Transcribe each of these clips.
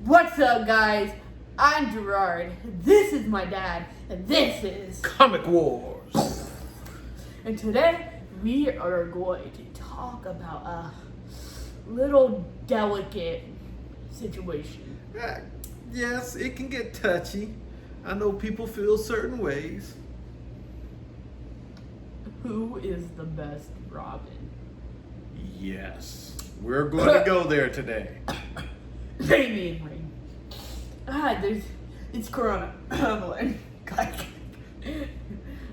What's up, guys? I'm Gerard. This is my dad, and this is Comic Wars. And today we are going to talk about a little delicate situation. Yes, it can get touchy. I know people feel certain ways. Who is the best Robin? Yes, we're going to go there today. Damien ring. It's Corona. I'm playing.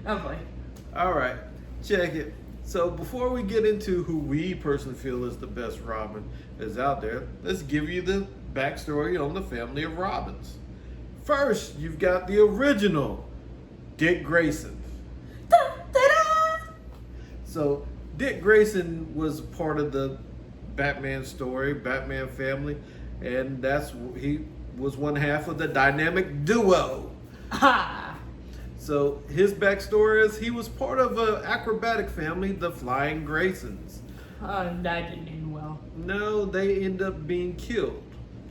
I'm playing. All right, check it. So before we get into who we personally feel is the best Robin is out there, let's give you the backstory on the family of Robins. First, you've got the original Dick Grayson. Da-da-da! So Dick Grayson was part of the Batman story, Batman family, and he was one half of the dynamic duo. Ha! So his backstory is he was part of an acrobatic family, the Flying Graysons. That didn't end well. No, they end up being killed.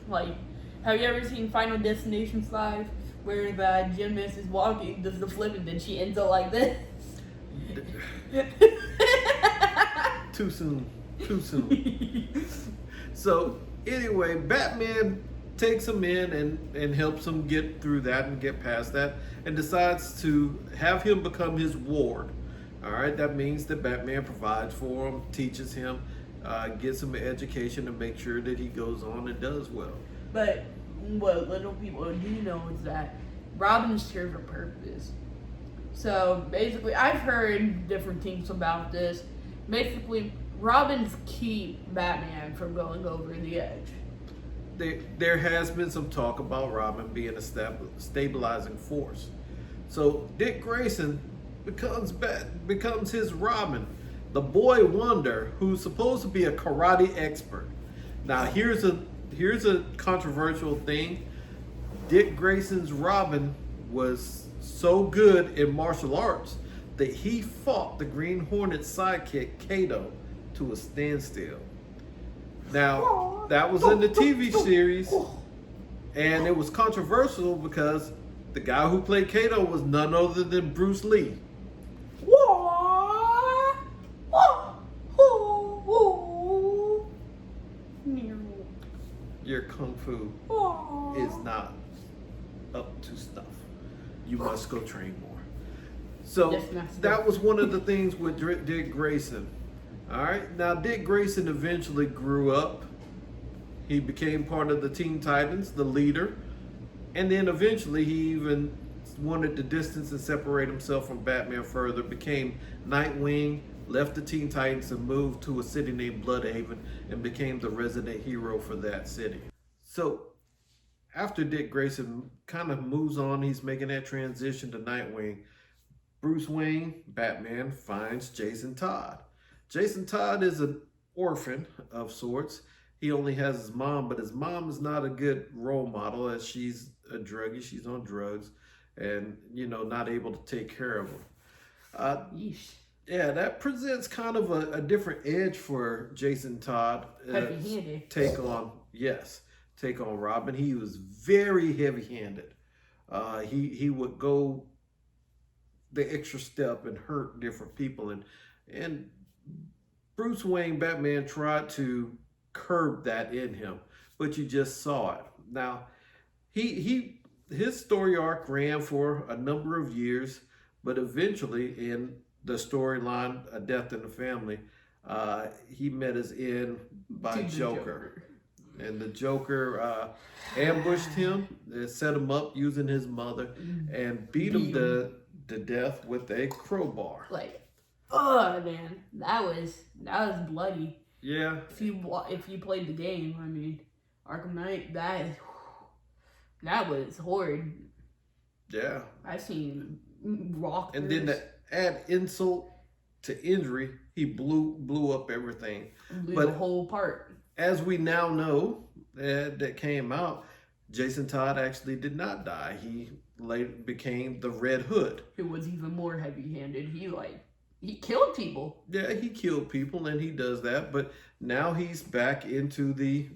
Like, have you ever seen Final Destination 5 where the gymnast is walking, does the flip, and then she ends up like this? Too soon. So anyway, Batman takes him in and helps him get through that and get past that, and decides to have him become his ward. All right, that means that Batman provides for him, teaches him, gets him an education to make sure that he goes on and does well. But what little people do know is that Robin serves a purpose. So basically, I've heard different things about this. Basically, Robins keep Batman from going over the edge. There has been some talk about Robin being a stabilizing force. So Dick Grayson becomes his Robin, the boy wonder who's supposed to be a karate expert. Now here's a controversial thing. Dick Grayson's Robin was so good in martial arts that he fought the Green Hornet's sidekick Kato to a standstill. Now, that was in the TV series, and it was controversial because the guy who played Kato was none other than Bruce Lee. Your kung fu is not up to stuff. You must go train more. So that was one of the things with Dick Grayson. All right, now Dick Grayson eventually grew up. He became part of the Teen Titans, the leader, and then eventually he even wanted to distance and separate himself from Batman further, became Nightwing, left the Teen Titans and moved to a city named Bloodhaven and became the resident hero for that city. So after Dick Grayson kind of moves on, he's making that transition to Nightwing. Bruce Wayne, Batman, finds Jason Todd. Jason Todd is an orphan of sorts. He only has his mom, but his mom is not a good role model as she's a druggie. She's on drugs and, not able to take care of him. Yeah, that presents kind of a different edge for Jason Todd. Take on Robin. He was very heavy-handed. He would go the extra step and hurt different people, and Bruce Wayne, Batman, tried to curb that in him, but you just saw it. Now, his story arc ran for a number of years, but eventually in the storyline, A Death in the Family, he met his end by Joker. And the Joker ambushed him, set him up using his mother, and beat him to death with a crowbar. Man, that was bloody. Yeah. If you played the game, I mean, Arkham Knight, that was horrid. Yeah. I've seen rock. And then to add insult to injury, he blew up everything. Blew the whole part. As we now know, that came out, Jason Todd actually did not die. He later became the Red Hood. It was even more heavy-handed. He killed people. Yeah, he killed people, and he does that. But now he's back into the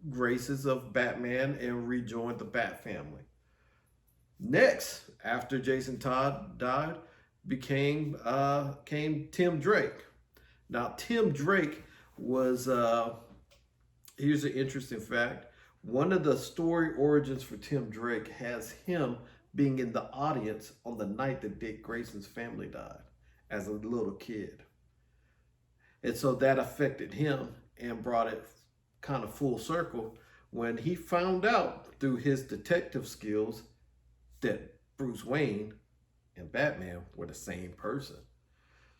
graces of Batman and rejoined the Bat family. Next, after Jason Todd died, came Tim Drake. Now, Tim Drake was, here's an interesting fact. One of the story origins for Tim Drake has him being in the audience on the night that Dick Grayson's family died as a little kid. And so that affected him and brought it kind of full circle when he found out through his detective skills that Bruce Wayne and Batman were the same person.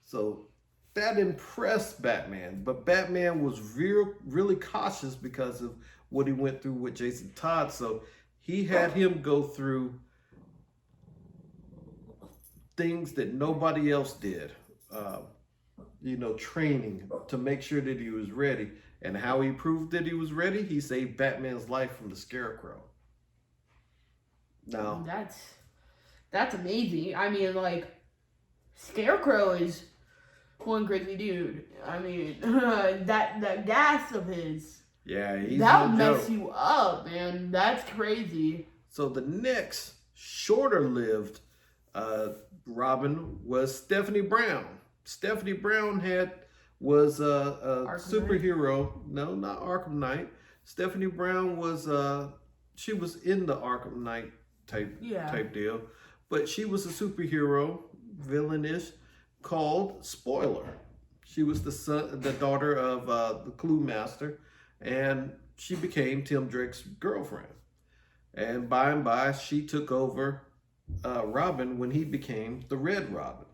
So that impressed Batman, but Batman was really cautious because of what he went through with Jason Todd. So he had him go through things that nobody else did. Training to make sure that he was ready. And how he proved that he was ready, he saved Batman's life from the Scarecrow. Now that's amazing. I mean, like, Scarecrow is one crazy dude. I mean, that gas of his. Yeah, he's that'll no mess joke. you up, man. That's crazy. So the next shorter-lived Robin was Stephanie Brown. Stephanie Brown was a superhero. Knight? No, not Arkham Knight. Stephanie Brown was she was in the Arkham Knight type deal, but she was a superhero, villainish, called Spoiler. She was the daughter of the Clue Master, and she became Tim Drake's girlfriend. And by, she took over Robin when he became the Red Robin.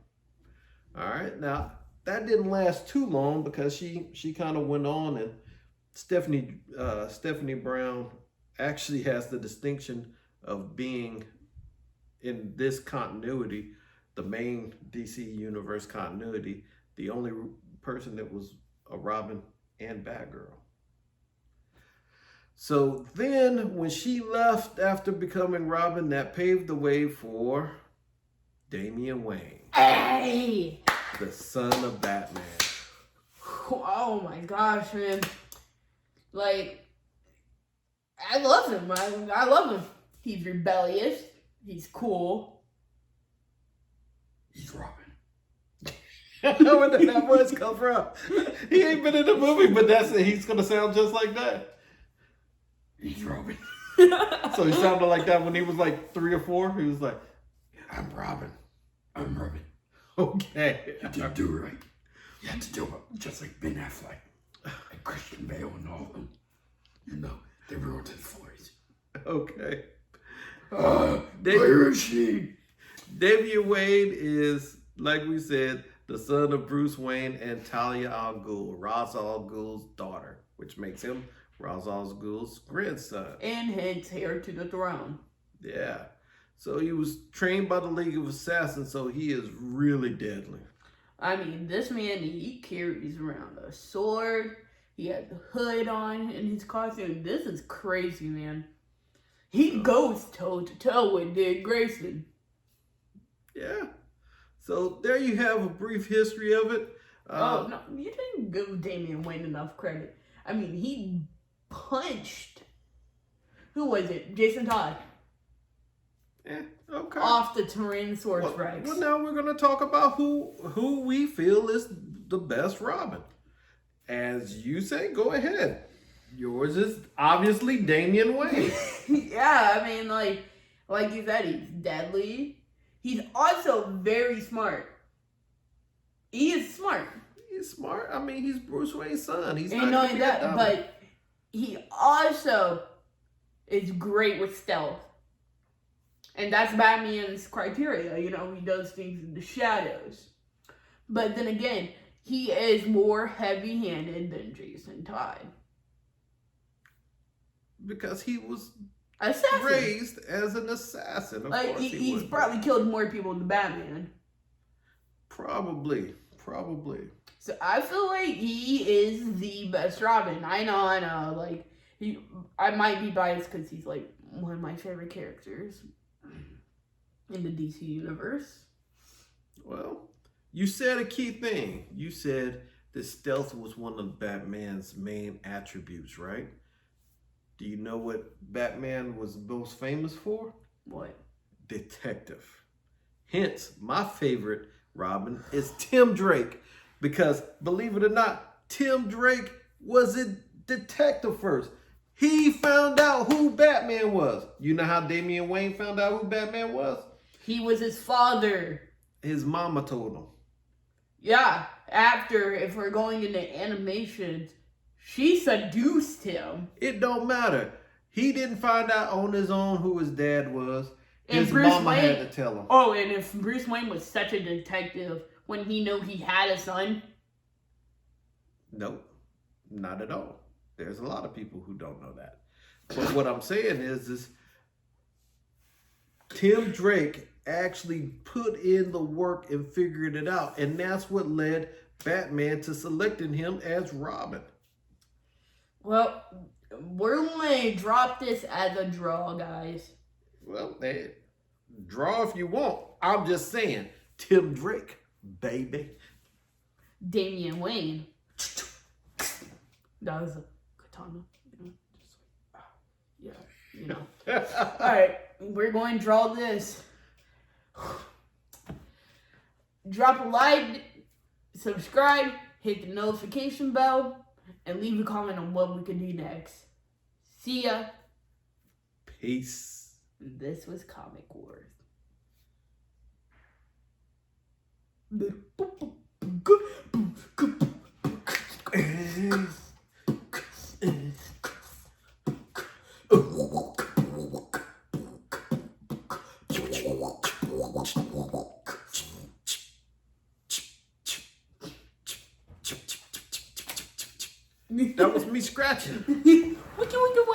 All right, now that didn't last too long because she kind of went on, and Stephanie Brown actually has the distinction of being in this continuity, the main DC Universe continuity, the only person that was a Robin and Batgirl. So then when she left after becoming Robin, that paved the way for Damian Wayne. Hey! The son of Batman. Oh my gosh, man. Like, I love him. I love him. He's rebellious. He's cool. He's Robin. Where did that voice come from? He ain't been in the movie, but he's gonna sound just like that. He's Robin. So he sounded like that when he was like 3 or 4. He was like, I'm Robin. I'm Robin. okay. You didn't do it right. You had to do it just like Ben Affleck and Christian Bale and all of them. You know, they wrote his voice. Okay. Where is she? Damian Wayne is, like we said, the son of Bruce Wayne and Talia al Ghul, Ra's al Ghul's daughter, which makes him Ra's al Ghul's grandson. And hence heir to the throne. Yeah. So he was trained by the League of Assassins, so he is really deadly. I mean, this man, he carries around a sword. He has a hood on in his costume. This is crazy, man. He goes toe-to-toe with Dick Grayson. Yeah. So there you have a brief history of it. No, you didn't give Damian Wayne enough credit. I mean, he punched, who was it? Jason Todd. Okay. Off the Tyrannosaurus Rex. Well, now we're going to talk about who we feel is the best Robin. As you say, go ahead. Yours is obviously Damian Wayne. Yeah, I mean, like you said, he's deadly. He's also very smart. He is smart. He's smart. I mean, he's Bruce Wayne's son. He's and not knowing that, but he also is great with stealth. And that's Batman's criteria. You know, he does things in the shadows. But then again, he is more heavy-handed than Jason Todd. Because he was assassin. Raised as an assassin. Of course he's probably killed more people than Batman. Probably. So I feel like he is the best Robin. I know. Like, I might be biased because he's like one of my favorite characters in the DC universe. Well, you said a key thing. You said that stealth was one of Batman's main attributes, right? Do you know what Batman was most famous for? What? Detective. Hence, my favorite Robin is Tim Drake. Because, believe it or not, Tim Drake was a detective first. He found out who Batman was. You know how Damien Wayne found out who Batman was? He was his father. His mama told him. Yeah, after, if we're going into animations, she seduced him. It don't matter. He didn't find out on his own who his dad was. And His mama had to tell him. Oh, and if Bruce Wayne was such a detective when he knew he had a son? Nope, not at all. There's a lot of people who don't know that. But what I'm saying is Tim Drake actually put in the work and figured it out. And that's what led Batman to selecting him as Robin. Well, we're going to drop this as a draw, guys. Well, hey, draw if you want. I'm just saying, Tim Drake, baby. Damien Wayne. That was a katana. Yeah, you know. Alright, we're going to draw this. Drop a like, subscribe, hit the notification bell, and leave a comment on what we can do next. See ya. Peace. This was Comic Wars. That was me scratching. What you want to